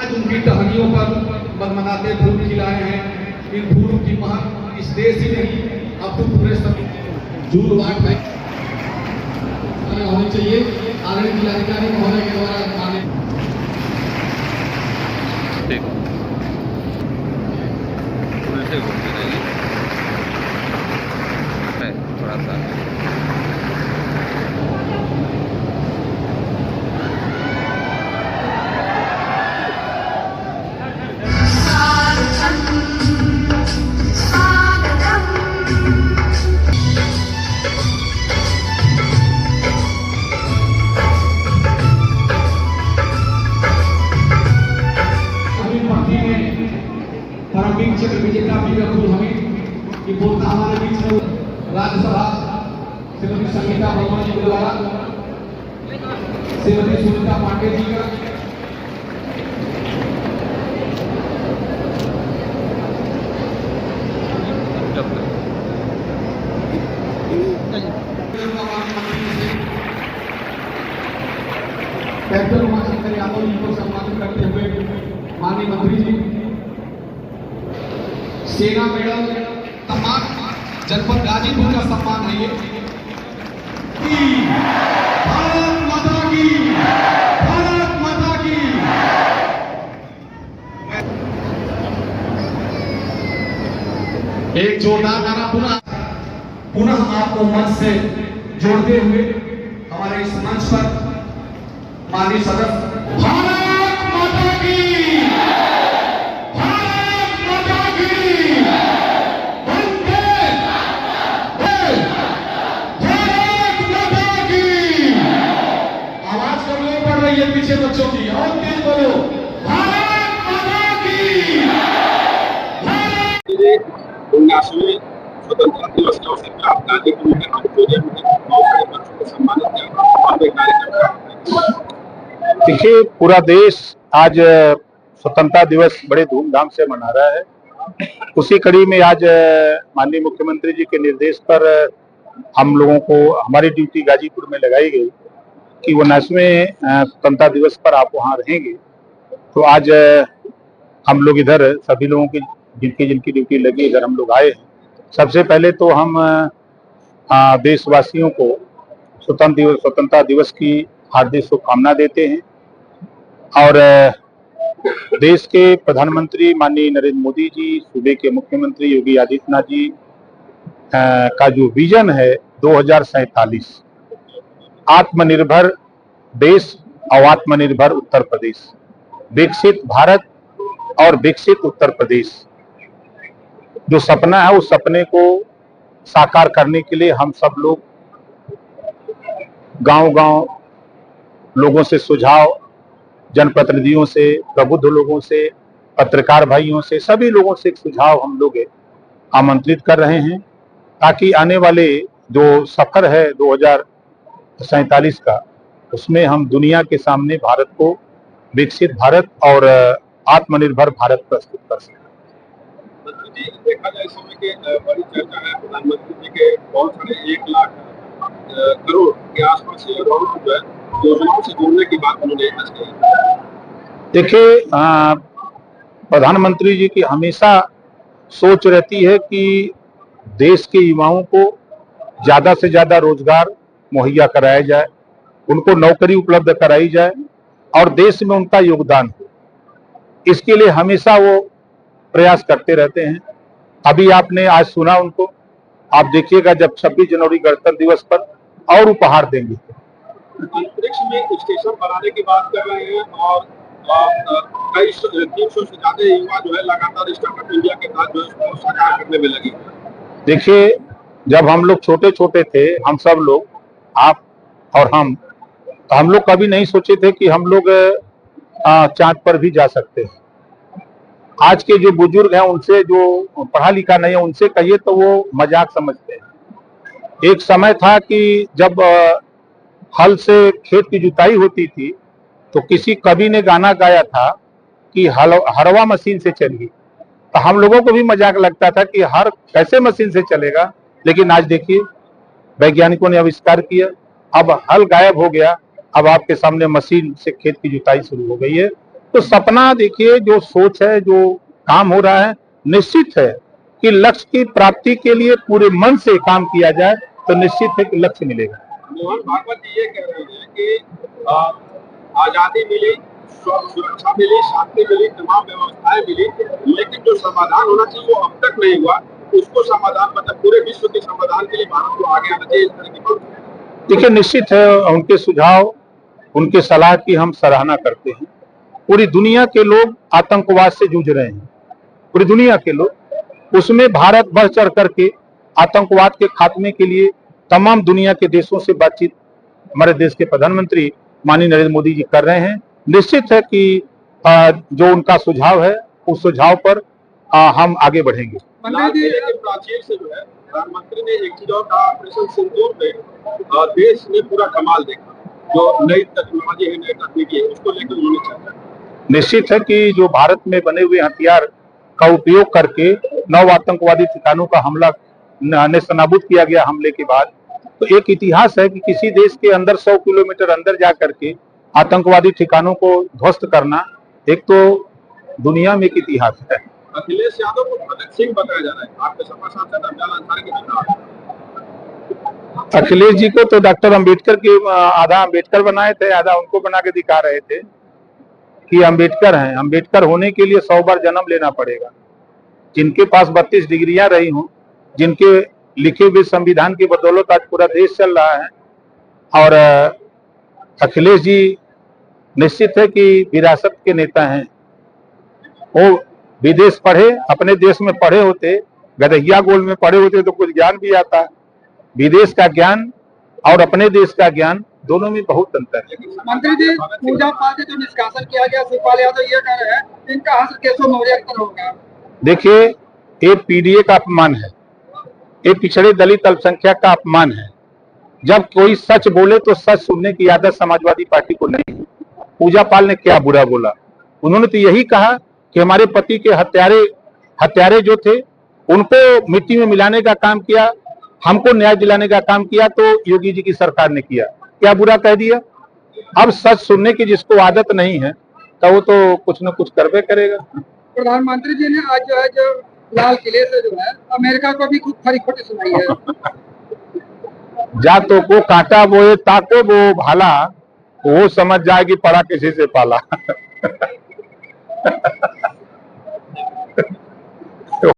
आज उनकी टहनियों पर मनमनाते फूल खिलाए हैं। इन फूलों की महक इस देश ही नहीं अब तो पूरे सब जून वाट में होनी चाहिए। आदरणीय जिलाधिकारी महोदय के द्वारा आने थोड़ा सा परमवीर चक्र विजेता वीर अब्दुल हमीद की बोलता हमारे बीच में राज्यसभा श्रीमती संगीता वर्मा जी के द्वारा श्रीमती सुनीता पांडे जी का कैप्टन उमाशंकर यादव जी को सम्मानित करते हुए माननीय मंत्री जी सेना मेडल तमाम जनपद गाजीपुर का सम्मान है ये। भारत माता की, भारत माता की। एक जोरदार नारा पुनः आपको मंच से जोड़ते हुए हमारे इस मंच पर माननीय सदस्य भारत माता की, ये पीछे बच्चों की और तेज बोलो भारत माता की। 19वें स्वतंत्रता दिवस के अवसर पर आप गाजीपुर के ऑडिटोरियम में बहुत सारे बच्चों को सम्मानित किया। देखिए, पूरा देश आज स्वतंत्रता दिवस बड़े धूमधाम से मना रहा है। उसी कड़ी में आज माननीय मुख्यमंत्री जी के निर्देश पर हम लोगों को हमारी ड्यूटी गाजीपुर में लगाई गई कि 19वें स्वतंत्रता दिवस पर आप वहाँ रहेंगे। तो आज हम लोग इधर सभी लोगों की जिनकी ड्यूटी लगी इधर हम लोग आए हैं। सबसे पहले तो हम देशवासियों को स्वतंत्रता दिवस की हार्दिक शुभकामना देते हैं और देश के प्रधानमंत्री माननीय नरेंद्र मोदी जी, सूबे के मुख्यमंत्री योगी आदित्यनाथ जी का जो विजन है 2047 आत्मनिर्भर देश और आत्मनिर्भर उत्तर प्रदेश, विकसित भारत और विकसित उत्तर प्रदेश, जो सपना है उस सपने को साकार करने के लिए हम सब लोग गांव-गांव लोगों से सुझाव, जनप्रतिनिधियों से, प्रबुद्ध लोगों से, पत्रकार भाइयों से, सभी लोगों से एक सुझाव हम लोग आमंत्रित कर रहे हैं ताकि आने वाले जो सफर है 2047 का, उसमें हम दुनिया के सामने भारत को विकसित भारत और आत्मनिर्भर भारत प्रस्तुत कर सकें। देखा जाए इस समय के बड़ी चर्चा है प्रधानमंत्री जी के बहुत सारे 1 लाख करोड़ के आसपास योजनाओं से जुड़ने की बात उन्होंने आज कही। देखिए, प्रधानमंत्री जी की हमेशा सोच रहती है कि देश के युवाओं को ज्यादा से ज्यादा रोजगार मुहैया कराया जाए, उनको नौकरी उपलब्ध कराई जाए और देश में उनका योगदान हो। इसके लिए हमेशा वो प्रयास करते रहते हैं। अभी आपने आज सुना उनको, आप देखिएगा जब 26 जनवरी गणतंत्र दिवस पर और उपहार देंगे। अंतरिक्ष में स्टेशन बनाने की बात कर रहे हैं और कई 300 से ज्यादा युवा जो है लगातार स्टार्टअप इंडिया के साथ जो है उसको साकार करने में लगे। देखिए, जब हम लोग छोटे छोटे थे, हम सब लोग, आप और हम लोग कभी नहीं सोचे थे कि हम लोग चांद पर भी जा सकते हैं। आज के जो बुजुर्ग हैं, उनसे जो पढ़ा लिखा नहीं है, उनसे कहिए तो वो मजाक समझते हैं। एक समय था कि जब हल से खेत की जुताई होती थी तो किसी कवि ने गाना गाया था कि हरवा मशीन से चलेगी, तो हम लोगों को भी मजाक लगता था कि हर कैसे मशीन से चलेगा। लेकिन आज देखिए, वैज्ञानिकों ने आविष्कार किया, अब हल गायब हो गया, अब आपके सामने मशीन से खेत की जुताई शुरू हो गई है। तो सपना देखिए, जो सोच है, जो काम हो रहा है, निश्चित है कि लक्ष्य की प्राप्ति के लिए पूरे मन से काम किया जाए तो निश्चित है कि लक्ष्य मिलेगा। मोहन भागवत जी ये कह रहे हैं कि आजादी मिली, सुरक्षा मिली, शांति मिली, तमाम व्यवस्थाएं मिली, लेकिन जो समाधान होना चाहिए वो अब तक नहीं हुआ। उसको समाधान, मतलब पूरे विश्व के समाधान के लिए भारत को आगे आना चाहिए, इस तरह की बात। देखिए, निश्चित है उनके सुझाव, उनके सलाह की हम सराहना करते हैं। पूरी दुनिया के लोग आतंकवाद से जूझ रहे हैं, पूरी दुनिया के लोग, उसमें भारत बढ़ चढ़ करके आतंकवाद के खात्मे के लिए तमाम दुनिया के देशों से बातचीत हमारे देश के प्रधानमंत्री माननीय नरेंद्र मोदी जी कर रहे हैं। निश्चित है कि जो उनका सुझाव है, उस सुझाव पर हम आगे बढ़ेंगे। लाल किले के प्राचीर से जो है, प्रधानमंत्री ने एक चीज और कहा, ऑपरेशन सिंदूर में देश ने पूरा कमाल देखा, जो नई टेक्नोलॉजी है, नई तकनीकी है, उसको लेकर उन्होंने चर्चा। निश्चित है कि जो भारत में बने हुए हथियार का उपयोग करके 9 आतंकवादी ठिकानों का हमला नेस्तनाबूद किया गया हमले के बाद, तो एक इतिहास है कि किसी देश के अंदर 100 किलोमीटर अंदर जा करके आतंकवादी ठिकानों को ध्वस्त करना, एक तो दुनिया में एक इतिहास है। अखिलेश यादव को भगत सिंह बताया जा रहा है, आपके सपा सांसद अफजल अंसारी के खिलाफ। अखिलेश जी को तो डॉक्टर अंबेडकर के आधा अंबेडकर बनाए थे, आधा उनको बना के दिखा रहे थे कि अंबेडकर हैं। अंबेडकर होने के लिए 100 बार जन्म लेना पड़ेगा। जिनके पास 32 डिग्रियां रही हों, जिनके लिखे हुए संविधान की बदौलत आज पूरा देश चल रहा है, और अखिलेश जी निश्चित है कि विरासत के नेता हैं। वो विदेश पढ़े, अपने देश में पढ़े होते, गदहिया गोल में पढ़े होते तो कुछ ज्ञान भी आता। विदेश का ज्ञान और अपने देश का ज्ञान, दोनों में बहुत अंतर है। मंत्री जी, पूजा पाठ जो निष्कासन किया गया, शिवपाल यादव ये कह रहे हैं इनका हश्र केशव मौर्य का होगा। देखिए, ये पीडीए का अपमान है, ये पिछड़े दलित अल्पसंख्यक का अपमान है। जब कोई सच बोले तो सच सुनने की आदत समाजवादी पार्टी को नहीं है। पूजा पाल ने क्या बुरा बोला? उन्होंने तो यही कहा कि हमारे पति के हत्यारे जो थे उनको मिट्टी में मिलाने का काम किया, हमको न्याय दिलाने का काम किया तो योगी जी की सरकार ने किया। क्या बुरा कह दिया? अब सच सुनने की जिसको आदत नहीं है तो वो तो कुछ न कुछ करबे करेगा। प्रधानमंत्री जी ने आज जो है, जो लाल किले से जो है अमेरिका को भी खूब खरी खोटी सुनाई है। जातों को काटा वो ताको वो भाला, वो समझ जाएगी पड़ा किसी से पाला।